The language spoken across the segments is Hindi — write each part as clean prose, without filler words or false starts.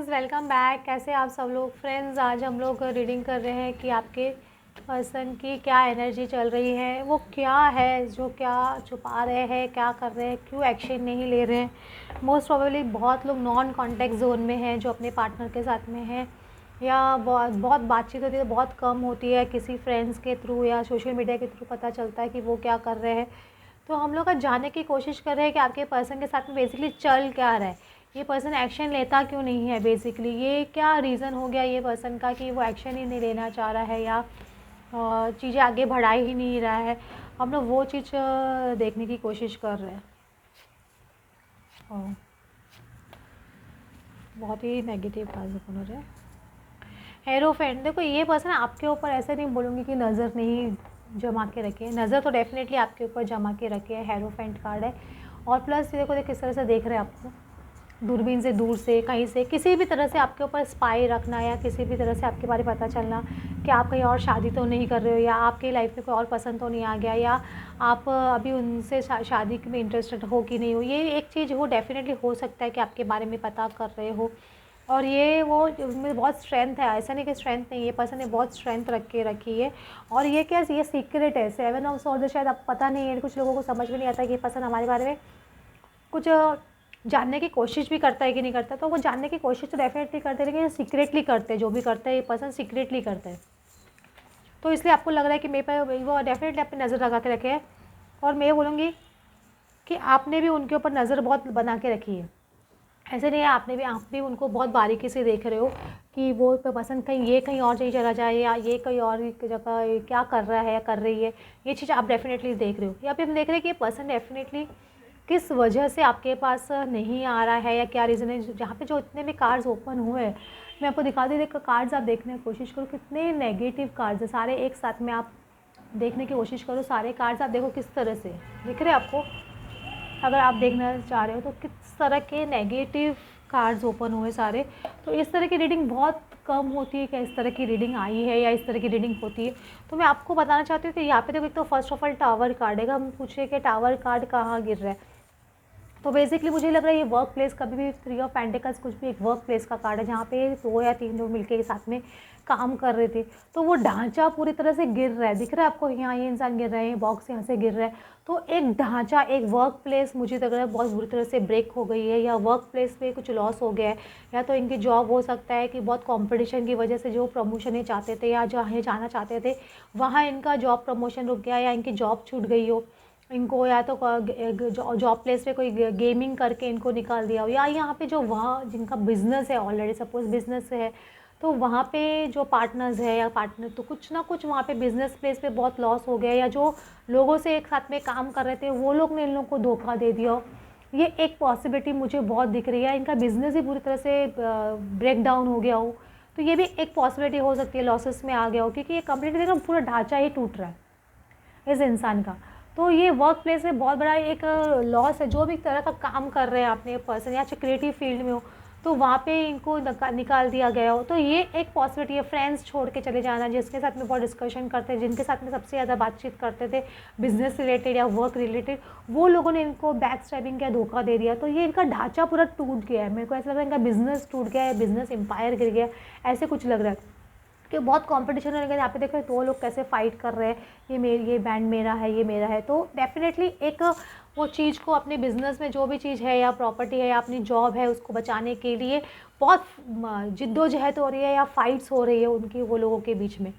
Friends, welcome back. कैसे आप सब लोग? फ्रेंड्स, आज हम लोग रीडिंग कर रहे हैं कि आपके पर्सन की क्या एनर्जी चल रही है, वो क्या है जो क्या छुपा रहे हैं, क्या कर रहे हैं, क्यों एक्शन नहीं ले रहे हैं। मोस्ट प्रोबेबली बहुत लोग नॉन कॉन्टैक्ट जोन में हैं जो अपने पार्टनर के साथ में हैं, या बहुत बहुत बातचीत होती है, बहुत कम होती है, किसी फ्रेंड्स के थ्रू या सोशल मीडिया के थ्रू पता चलता है कि वो क्या कर रहे हैं। तो हम लोग आज जानने की कोशिश कर रहे हैं कि आपके पर्सन के साथ में बेसिकली चल क्या रहा है, ये पर्सन एक्शन लेता क्यों नहीं है। बेसिकली ये क्या रीज़न हो गया ये पर्सन का कि वो एक्शन ही नहीं लेना चाह रहा है या चीज़ें आगे बढ़ा ही नहीं रहा है। हम लोग वो चीज़ देखने की कोशिश कर रहे हैं। बहुत ही नेगेटिव कार्ड ओपन हो रहा है। हेरोफेंट, देखो ये पर्सन आपके ऊपर ऐसे नहीं बोलूँगी कि नज़र नहीं जमा के रखे है, नज़र तो डेफिनेटली आपके ऊपर जमा के रखे है। हेरोफेंट कार्ड है और प्लस देखो किस तरह से देख रहे हैं आपको, दूरबीन से, दूर से, कहीं से, किसी भी तरह से आपके ऊपर स्पाई रखना या किसी भी तरह से आपके बारे में पता चलना कि आप कहीं और शादी तो नहीं कर रहे हो या आपके लाइफ में कोई और पसंद तो नहीं आ गया या आप अभी उनसे शादी में इंटरेस्टेड हो कि नहीं हो। ये एक चीज़ वो डेफिनेटली हो सकता है कि आपके बारे में पता कर रहे हो। और ये वो में बहुत स्ट्रेंथ है, ऐसा नहीं कि स्ट्रेंथ नहीं, ये पर्सन ने बहुत स्ट्रेंथ रखी है। और ये क्या, ये सीक्रेट है। 7 ऑफ स्वॉर्ड्स शायद आप पता नहीं है, कुछ लोगों को समझ में नहीं आता कि ये पर्सन हमारे बारे में कुछ जानने की कोशिश भी करता है कि नहीं करता। तो वो जानने की कोशिश तो डेफिनेटली करते हैं, लेकिन सीक्रेटली करते हैं, जो भी करते हैं ये पर्सन सीक्रेटली करते हैं। तो इसलिए आपको लग रहा है कि मेरे पर वो डेफिनेटली अपनी नज़र लगा के रखे हैं। और मैं ये बोलूँगी कि आपने भी उनके ऊपर नज़र बहुत बना के रखी है। ऐसे नहीं है, आप भी उनको बहुत बारीकी से देख रहे हो कि वो पर्सन कहीं और नहीं चला जाए या ये कहीं और जगह क्या कर रहा है या कर रही है। ये चीज़ आप डेफिनेटली देख रहे हो। या फिर हम देख रहे हैं कि ये पर्सन डेफिनेटली किस वजह से आपके पास नहीं आ रहा है या क्या रीज़न है। जहाँ पे जो इतने भी कार्ड्स ओपन हुए हैं, मैं आपको दिखा दी, कार्ड्स आप देखने की कोशिश करो, कितने नेगेटिव कार्ड्स हैं सारे एक साथ में। आप देखने की कोशिश करो, सारे कार्ड्स आप देखो किस तरह से दिख रहे हैं आपको। अगर आप देखना चाह रहे हो तो किस तरह के नेगेटिव कार्ड्स ओपन हुए सारे। तो इस तरह की रीडिंग बहुत कम होती है। क्या इस तरह की रीडिंग आई है या इस तरह की रीडिंग होती है? तो मैं आपको बताना चाहती हूँ कि यहाँ पे देखो, एक तो first of all tower card है। हम पूछ रहे हैं कि टावर कार्ड कहाँ गिर रहा है। तो बेसिकली मुझे लग रहा है ये वर्क प्लेस, कभी भी 3 ऑफ पेंटिकल्स कुछ भी एक वर्क प्लेस का कार्ड है, जहाँ पे 2 या 3 लोग मिलके साथ में काम कर रहे थे। तो वो ढांचा पूरी तरह से गिर रहा है, दिख रहा है आपको, यहाँ ये इंसान गिर रहे हैं, बॉक्स यहाँ से गिर रहा है। तो एक ढांचा, एक वर्क प्लेस मुझे लग रहा है बहुत बुरी तरह से ब्रेक हो गई है, या वर्क प्लेस पे कुछ लॉस हो गया है, या तो इनकी जॉब हो सकता है कि बहुत कॉम्पिटिशन की वजह से जो प्रमोशन ये चाहते थे या जहाँ जाना चाहते थे वहाँ इनका जॉब प्रमोशन रुक गया या इनकी जॉब छूट गई हो इनको, या तो जॉब प्लेस पे कोई गेमिंग करके इनको निकाल दिया हो, या यहाँ पे जो वहाँ जिनका बिज़नेस है ऑलरेडी, सपोज बिज़नेस है, तो वहाँ पे जो पार्टनर्स है या पार्टनर, तो कुछ ना कुछ वहाँ पे बिज़नेस प्लेस पे बहुत लॉस हो गया, या जो लोगों से एक साथ में काम कर रहे थे वो लोग ने इन लोगों को धोखा दे दिया हो। ये एक पॉसिबिलिटी मुझे बहुत दिख रही है। इनका बिज़नेस ही पूरी तरह से ब्रेक डाउन हो गया हो, तो ये भी एक पॉसिबिलिटी हो सकती है, लॉसेस में आ गया हो, क्योंकि ये कंप्लीटली देखो पूरा ढांचा ही टूट रहा है इस इंसान का। तो ये वर्क प्लेस में बहुत बड़ा एक लॉस है। जो भी तरह का काम कर रहे हैं अपने पर्सन, या क्रिएटिव फील्ड में हो, तो वहाँ पे इनको निकाल दिया गया हो। तो ये एक पॉसिबिलिटी है। फ्रेंड्स छोड़ के चले जाना, जिसके साथ में बहुत डिस्कशन करते हैं, जिनके साथ में सबसे ज़्यादा बातचीत करते थे बिजनेस रिलेटेड या वर्क रिलेटेड, वो लोगों ने इनको बैक स्टैबिंग किया, धोखा दे दिया। तो ये इनका ढांचा पूरा टूट गया है। मेरे को ऐसा लग रहा है इनका बिजनेस टूट गया है, बिजनेस एम्पायर गिर गया, ऐसे कुछ लग रहा है कि बहुत कंपटीशन होने के। यहाँ पे देखो दो लोग कैसे फाइट कर रहे हैं, ये बैंड मेरा है, ये मेरा है। तो डेफिनेटली एक वो चीज़ को अपने बिजनेस में, जो भी चीज़ है या प्रॉपर्टी है या अपनी जॉब है, उसको बचाने के लिए बहुत जिद्दोजहद हो रही है या फाइट्स हो रही है उनकी, वो लोगों के बीच में,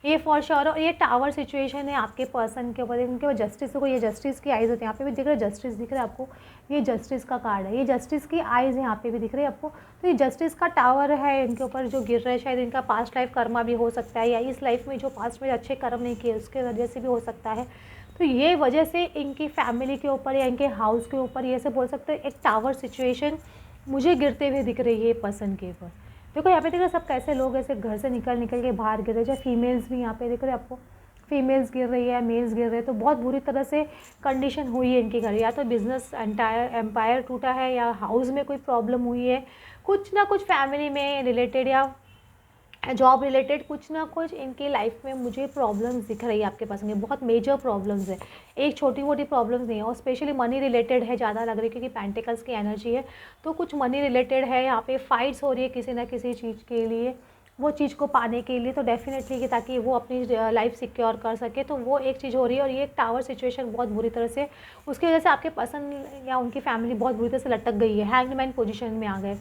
ये फॉर श्योर। और ये टावर सिचुएशन है आपके पर्सन के ऊपर, उनके ऊपर जस्टिस को, ये जस्टिस की आइज़ होती है। यहाँ पे भी दिख रहा है जस्टिस, दिख रहा है आपको, ये जस्टिस का कार्ड है, ये जस्टिस की आइज़ यहाँ पे भी दिख रही है आपको। तो ये जस्टिस का टावर है इनके ऊपर जो गिर रहा है। शायद इनका पास्ट लाइफ कर्मा भी हो सकता है, या इस लाइफ में जो पास्ट में अच्छे कर्म नहीं किए उसके वजह से भी हो सकता है। तो ये वजह से इनकी फैमिली के ऊपर या इनके हाउस के ऊपर, ये से बोल सकते हैं एक टावर सिचुएशन मुझे गिरते हुए दिख रही है पर्सन के ऊपर। देखो यहाँ पे देखो सब कैसे लोग ऐसे घर से निकल के बाहर गिर रहे हैं, चाहे फीमेल्स भी यहाँ पे दिख रहे हैं आपको, फीमेल्स गिर रही है, मेल्स गिर रहे हैं। तो बहुत बुरी तरह से कंडीशन हुई है इनके घर, या तो बिजनेस एम्पायर टूटा है, या हाउस में कोई प्रॉब्लम हुई है, कुछ ना कुछ फैमिली में रिलेटेड, या जॉब रिलेटेड कुछ ना कुछ इनकी लाइफ में मुझे प्रॉब्लम्स दिख रही है आपके पास में, बहुत मेजर प्रॉब्लम्स है, एक छोटी मोटी प्रॉब्लम्स नहीं है, और स्पेशली मनी रिलेटेड है ज़्यादा लग रही है, क्योंकि पेंटिकल्स की एनर्जी है, तो कुछ मनी रिलेटेड है, यहाँ पे फाइट्स हो रही है किसी ना किसी चीज़ के लिए, वो चीज़ को पाने के लिए, तो डेफिनेटली कि ताकि वो अपनी लाइफ सिक्योर कर सके, तो वो एक चीज़ हो रही है। और ये एक टावर सिचुएशन बहुत बुरी तरह से, उसकी वजह से आपके पसंद या उनकी फैमिली बहुत बुरी तरह से लटक गई है, हैंगमैन पोजीशन में आ गए,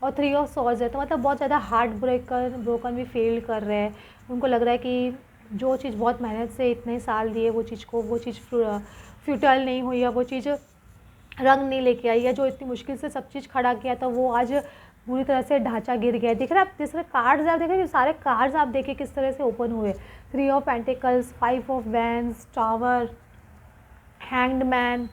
और 3 ऑफ सॉर्ड्स है, तो मतलब बहुत ज़्यादा हार्ट ब्रोकन भी फील कर रहे हैं। उनको लग रहा है कि जो चीज़ बहुत मेहनत से इतने साल दिए वो चीज़ को, वो चीज़ फ्यूटाइल नहीं हुई, या वो चीज़ रंग नहीं लेके आई, या जो इतनी मुश्किल से सब चीज़ खड़ा किया था वो आज पूरी तरह से ढांचा गिर गया। दिख रहा है आप, जिस तरह कार्ड्स आप देख रहे हैं, सारे कार्ड्स आप देखिए किस तरह से ओपन हुए, 3 of pentacles, 5 of wands, tower, hanged man,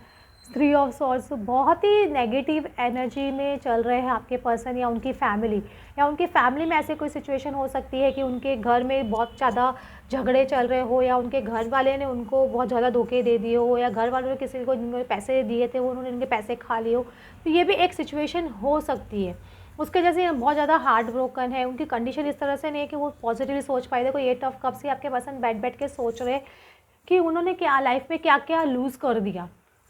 3 of swords, बहुत ही नेगेटिव एनर्जी में चल रहे हैं आपके पर्सन या उनकी फैमिली, या उनकी फैमिली में ऐसे कोई सिचुएशन हो सकती है कि उनके घर में बहुत ज़्यादा झगड़े चल रहे हो, या उनके घर वाले ने उनको बहुत ज़्यादा धोखे दे दिए हो, या घर वालों ने किसी को जिनको पैसे दिए थे वो उन्होंने उनके पैसे खा लिए हो, तो ये भी एक सिचुएशन हो सकती है। उसके जैसे बहुत ज़्यादा हार्ट ब्रोकन है, उनकी कंडीशन इस तरह से नहीं है कि वो पॉजिटिवली सोच पाए। देखो 8 ऑफ कप्स ही आपके पर्सन बैठ के सोच रहे कि उन्होंने क्या लाइफ में क्या क्या लूज़ कर दिया,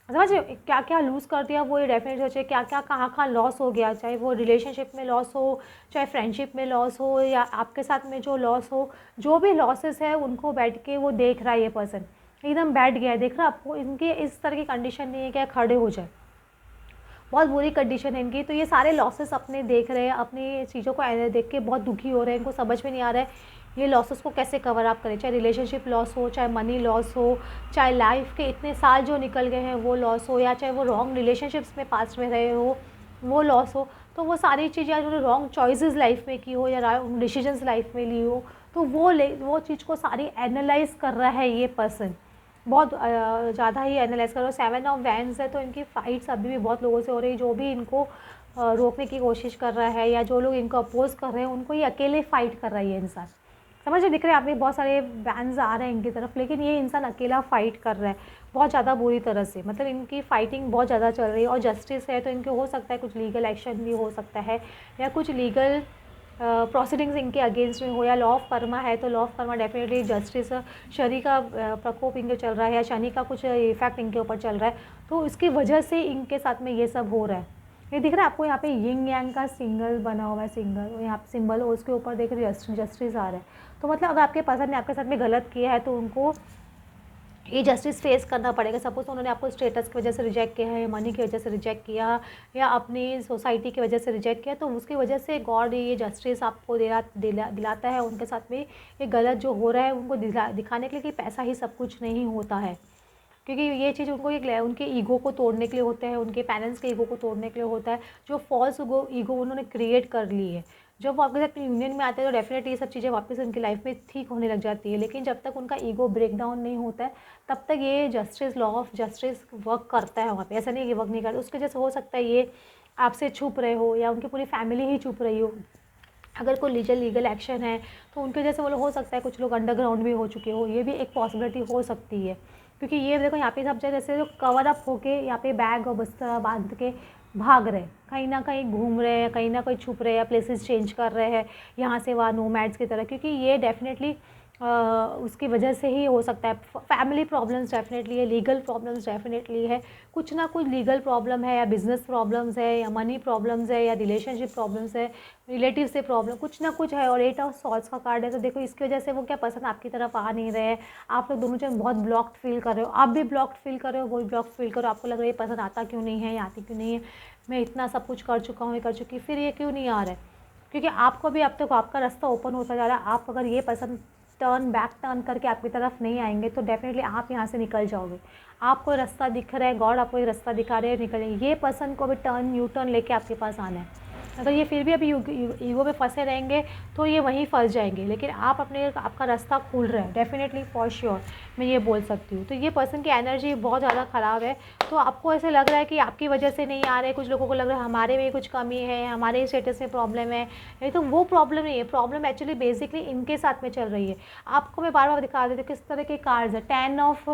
समझ रहे हो, क्या क्या लूज़ कर दिया, वो ये डेफिनेटली सोचे क्या क्या कहाँ लॉस हो गया, चाहे वो रिलेशनशिप में लॉस हो, चाहे फ्रेंडशिप में लॉस हो, या आपके साथ में जो लॉस हो, जो भी लॉसेस है उनको बैठ के वो देख रहा है, ये पर्सन एकदम बैठ गया है, देख रहा है आपको, इनकी इस तरह की कंडीशन नहीं है कि खड़े हो जाए, बहुत बुरी कंडीशन है इनकी। तो ये सारे लॉसेस अपने देख रहे हैं, अपनी चीज़ों को देख के बहुत दुखी हो रहे हैं, इनको समझ में नहीं आ रहा है ये लॉसेस को कैसे कवर अप करें, चाहे रिलेशनशिप लॉस हो, चाहे मनी लॉस हो, चाहे लाइफ के इतने साल जो निकल गए हैं वो लॉस हो, या चाहे वो रॉन्ग रिलेशनशिप्स में पास्ट में रहे हो वो लॉस हो, तो वो सारी चीज़, या जो रॉन्ग चॉइसेस लाइफ में की हो, या रॉन्ग डिसीजंस लाइफ में ली हो, तो वो चीज़ को सारी एनालाइज कर रहा है ये पर्सन, बहुत ज़्यादा ही एनालाइज करो। 7 ऑफ वैंड्स है, तो इनकी फ़ाइट्स अभी भी बहुत लोगों से हो रही है, जो भी इनको रोकने की कोशिश कर रहा है, या जो लोग इनको अपोज कर रहे हैं उनको ये अकेले फ़ाइट कर रहा है ये इंसान, समझ दिख रहे हैं आप, बहुत सारे वैंड्स आ रहे हैं इनकी तरफ, लेकिन ये इंसान अकेला फ़ाइट कर रहा है बहुत ज़्यादा बुरी तरह से, मतलब इनकी फ़ाइटिंग बहुत ज़्यादा चल रही है। और जस्टिस है, तो इनके हो सकता है कुछ लीगल एक्शन भी हो सकता है, या कुछ लीगल प्रोसीडिंग्स इनके अगेंस्ट में हो, या लॉ ऑफ कर्मा है, तो law of Karma definitely justice, Shani का प्रकोप इनके चल रहा है, या शनि का कुछ इफेक्ट इनके ऊपर चल रहा है, तो इसकी वजह से इनके साथ में ये सब हो रहा है। ये दिख रहा है आपको, यहाँ पे यिंग यांग का सिंगल बना हुआ है, सिंगल, और यहाँ पे सिंबल, और उसके ऊपर देख रहे जस्टिस आ रहा है, तो मतलब अगर आपके पर्सन ने आपके साथ में गलत किया है तो उनको ये जस्टिस फेस करना पड़ेगा। सपोज उन्होंने आपको स्टेटस की वजह से रिजेक्ट किया है, मनी की वजह से रिजेक्ट किया, या अपनी सोसाइटी की वजह से रिजेक्ट किया, तो उसकी वजह से गॉड ये जस्टिस आपको दिलाता है उनके साथ में। ये गलत जो हो रहा है उनको दिखाने के लिए कि पैसा ही सब कुछ नहीं होता है, क्योंकि ये चीज़ उनको एक उनके ईगो को तोड़ने के लिए होता है, उनके पेरेंट्स के ईगो को तोड़ने के लिए होता है, जो फॉल्स ईगो उन्होंने क्रिएट कर ली है। जब वो आपके साथ यूनियन में आते हैं तो डेफिनेटली ये सब चीज़ें वापस उनकी लाइफ में ठीक होने लग जाती है, लेकिन जब तक उनका ईगो ब्रेक डाउन नहीं होता है तब तक ये justice, law of justice work करता है वहाँ पे, ऐसा नहीं कि वर्क नहीं करता। उसके जैसे हो सकता है ये आपसे छुप रहे हो, या उनकी पूरी फैमिली ही छुप रही हो, अगर कोई लीगल एक्शन है तो उनके जैसे वो लोग, हो सकता है कुछ लोग अंडरग्राउंड भी हो चुके हो, ये भी एक पॉसिबिलिटी हो सकती है। क्योंकि ये देखो यहाँ पे सब जगह जैसे जो कवर अप होके यहाँ पे बैग और बस्ता बांध के भाग रहे, कहीं ना कहीं घूम रहे हैं, कहीं ना कहीं छुप रहे हैं, या प्लेसेस चेंज कर रहे हैं यहाँ से वहाँ, नोमैड्स की तरह, क्योंकि ये डेफिनेटली उसकी वजह से ही हो सकता है। फैमिली प्रॉब्लम्स डेफिनेटली है, लीगल प्रॉब्लम्स डेफिनेटली है, कुछ ना कुछ लीगल प्रॉब्लम है, या बिजनेस प्रॉब्लम्स है, या मनी प्रॉब्लम्स है, या रिलेशनशिप प्रॉब्लम्स है, रिलेटिव से प्रॉब्लम, कुछ ना कुछ है। और 8 ऑफ सॉर्ड्स का कार्ड है, तो देखो इसकी वजह से वो क्या पसंद आपकी तरफ आ नहीं रहे हैं, आप लोग दोनों जन बहुत ब्लॉक्ड फील कर रहे हो, आप भी ब्लॉक्ड फील कर रहे हो, वो भी ब्लॉक्ड फील कर रहे हो, आपको लग रहा है ये पसंद आता क्यों नहीं है, या आती क्यों नहीं है, मैं इतना सब कुछ कर चुका हूँ, ये कर चुकी, फिर ये क्यों नहीं आ रहा है, क्योंकि आपको भी अब तक आपका रास्ता ओपन होता जा रहा है। आप अगर ये पसंद टर्न करके आपकी तरफ नहीं आएंगे तो डेफिनेटली आप यहाँ से निकल जाओगे। आपको रास्ता दिख रहा है, गॉड आपको एक रास्ता दिखा रहे हैं, निकलेंगे। ये पर्सन को भी यू टर्न लेके आपके पास आना है। अगर ये फिर भी अभी ईगो में फंसे रहेंगे तो ये वहीं फंस जाएंगे, लेकिन आपका रास्ता खुल रहा है डेफिनेटली, फॉर श्योर, मैं ये बोल सकती हूँ। तो ये पर्सन की एनर्जी बहुत ज़्यादा ख़राब है, तो आपको ऐसे लग रहा है कि आपकी वजह से नहीं आ रहे, कुछ लोगों को लग रहा है हमारे में कुछ कमी है, हमारे स्टेटस में प्रॉब्लम है, नहीं तो वो प्रॉब्लम नहीं है, प्रॉब्लम एक्चुअली बेसिकली इनके साथ में चल रही है। आपको मैं बार बार दिखा देती हूँ किस तरह के कार्ड्स है। 10 ऑफ,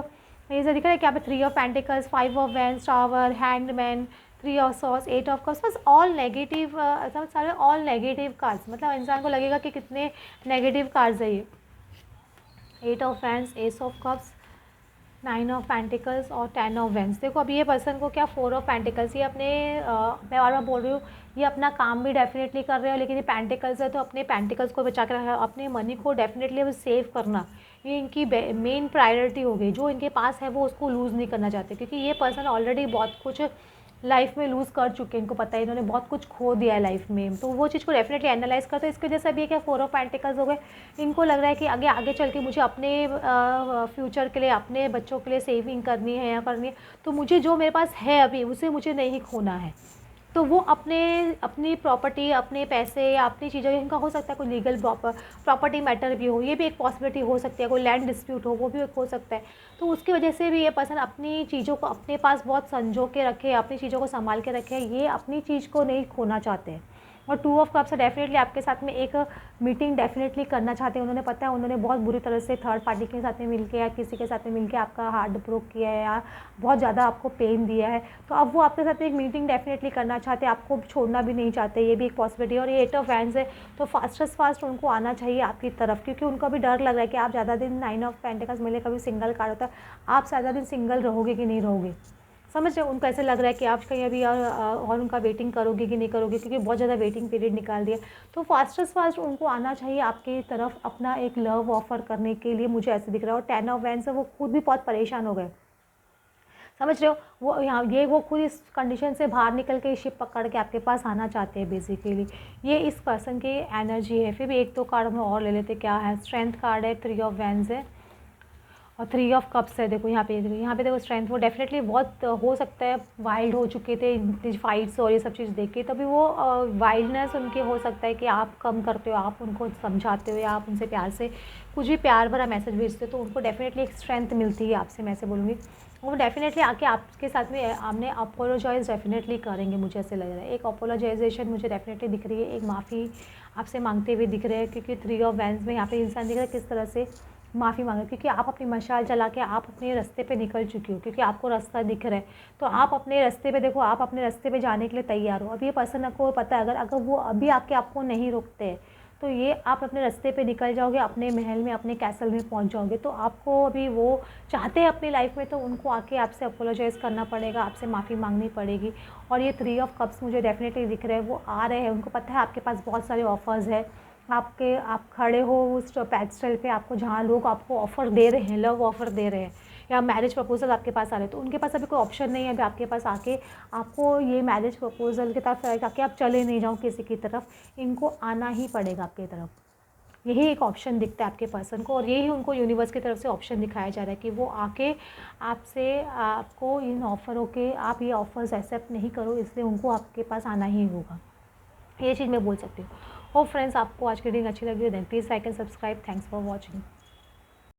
ये दिख रहा है क्या पे 3 of pentacles, 5 of wands, tower, hanged man, 3 of swords, 8 of cups, बस ऑल नेगेटिव, सारे ऑल नेगेटिव कार्ड्स, मतलब इंसान को लगेगा कि कितने नेगेटिव कार्ड्स है ये। 8 of hands, S of cups, 9 of pentacles और 10 ऑफ वेंस। देखो अब ये पर्सन को क्या 4 ऑफ पेंटिकल्स, ये अपने मैं बार बार बोल रही हूँ, ये अपना काम भी डेफिनेटली कर रहे हो, लेकिन ये पेंटिकल्स है तो अपने पेंटिकल्स को बचा के रखा, अपने मनी को डेफिनेटली अब सेव करना ये इनकी मेन प्रायोरिटी हो गई। जो इनके पास है वो उसको लूज़ नहीं करना चाहते, क्योंकि ये पर्सन ऑलरेडी बहुत कुछ लाइफ में लूज़ कर चुके हैं, इनको पता है इन्होंने बहुत कुछ खो दिया है लाइफ में, तो वो चीज़ को डेफिनेटली एनालाइज करते हैं। इसकी वजह से अभी क्या 4 ऑफ पेंटिकल्स हो गए, इनको लग रहा है कि आगे आगे चल के मुझे अपने फ्यूचर के लिए, अपने बच्चों के लिए सेविंग करनी है या करनी है, तो मुझे जो मेरे पास है अभी उसे मुझे नहीं खोना है। तो वो अपनी प्रॉपर्टी, अपने पैसे या अपनी चीज़ें, इनका हो सकता है कोई लीगल प्रॉपर्टी मैटर भी हो, ये भी एक पॉसिबिलिटी हो सकती है, कोई लैंड डिस्प्यूट हो वो भी एक हो सकता है। तो उसकी वजह से भी ये पर्सन अपनी चीज़ों को अपने पास बहुत संजो के रखे, अपनी चीज़ों को संभाल के रखे, ये अपनी चीज़ को नहीं खोना चाहते हैं। और 2 ऑफ कप्स डेफिनेटली आपके साथ में एक मीटिंग डेफिनेटली करना चाहते हैं। उन्होंने पता है उन्होंने बहुत बुरी तरह से थर्ड पार्टी के साथ में मिलके या किसी के साथ में मिलके आपका हार्ट ब्रोक किया है या बहुत ज़्यादा आपको पेन दिया है, तो अब वो आपके साथ एक मीटिंग डेफिनेटली करना चाहते हैं, आपको छोड़ना भी नहीं चाहते, ये भी एक पॉसिबिलिटी है। और ये 8 ऑफ हैंड्स है, तो फास्ट उनको आना चाहिए आपकी तरफ, क्योंकि उनको भी डर लग रहा है कि आप ज़्यादा दिन 9 ऑफ पेंटिकल्स मिले, कभी सिंगल कार्ड होता है, आप ज़्यादा दिन सिंगल रहोगे कि नहीं रहोगे, समझ रहे हो। उनको ऐसे लग रहा है कि आप कहीं अभी और उनका वेटिंग करोगे कि नहीं करोगे, क्योंकि बहुत ज़्यादा वेटिंग पीरियड निकाल दिया। तो फास्ट उनको आना चाहिए आपकी तरफ अपना एक लव ऑफ़र करने के लिए, मुझे ऐसे दिख रहा है। और 10 ऑफ वैंड्स से वो खुद भी बहुत परेशान हो गए, समझ रहे हो। वो यहाँ वो खुद इस कंडीशन से बाहर निकल के शिप पकड़ के आपके पास आना चाहते हैं बेसिकली। ये इस पर्सन की एनर्जी है। फिर भी 1-2 कार्ड हम और ले लेते, क्या है। स्ट्रेंथ कार्ड है, 3 ऑफ वैंड्स है और 3 ऑफ कप्स है। देखो यहाँ पे देखो स्ट्रेंथ, वो डेफिनेटली बहुत हो सकता है वाइल्ड हो चुके थे फाइट्स और ये सब चीज़ देख के, तभी वो वाइल्डनेस उनके हो सकता है कि आप कम करते हो, आप उनको समझाते हो या आप उनसे प्यार से कुछ भी प्यार भरा मैसेज भेजते हो, तो उनको डेफिनेटली एक स्ट्रेंथ मिलती है आपसे, मैं ऐसे बोलूँगी। वो डेफिनेटली आके आपके साथ में आपने अपोलोजाइज़ डेफिनेटली करेंगे, मुझे ऐसे लग रहा है। एक अपोलोजाइजेशन मुझे डेफिनेटली दिख रही है, एक माफ़ी आपसे मांगते हुए दिख रहे हैं, क्योंकि 3 ऑफ वैंड्स में यहाँ पे इंसान दिख रहा है किस तरह से माफ़ी मांगे, क्योंकि आप अपनी मशाल जला के आप अपने रास्ते पे निकल चुकी हो, क्योंकि आपको रास्ता दिख रहा है। तो आप अपने रास्ते पे देखो, आप अपने रास्ते पे जाने के लिए तैयार हो। अब ये पर्सन को पता है अगर वो अभी आपको नहीं रोकते, तो ये आप अपने रास्ते पे निकल जाओगे, अपने महल में, अपने कैसल में पहुंच जाओगे। तो आपको अभी वो चाहते हैं अपनी लाइफ में, तो उनको आके आपसे अपोलोजाइज़ करना पड़ेगा, आपसे माफ़ी मांगनी पड़ेगी। और ये 3 ऑफ कप्स मुझे डेफिनेटली दिख रहे हैं, वो आ रहे हैं, उनको पता है आपके पास बहुत सारे ऑफर्स है, आप खड़े हो उस पेडेस्टल पे, आपको जहाँ लोग आपको ऑफ़र दे रहे हैं, लव ऑफ़र दे रहे हैं या मैरिज प्रपोजल आपके पास आ रहे हैं, तो उनके पास अभी कोई ऑप्शन नहीं है अभी आपके पास आके आपको ये मैरिज प्रपोजल की तरफ आके आप चले नहीं जाओ किसी की तरफ, इनको आना ही पड़ेगा आपकी तरफ। यही एक ऑप्शन दिखता है आपके पर्सन को, और यही उनको यूनिवर्स की तरफ से ऑप्शन दिखाया जा रहा है कि वो आके आपको इन ऑफ़रों के, आप ये ऑफ़र्स एक्सेप्ट नहीं करो, इसलिए उनको आपके पास आना ही होगा। ये चीज़ मैं बोल सकती हूँ। होप फ्रेंड्स आपको आज की रीडिंग अच्छी लगी हो, then please like and subscribe. Thanks for watching.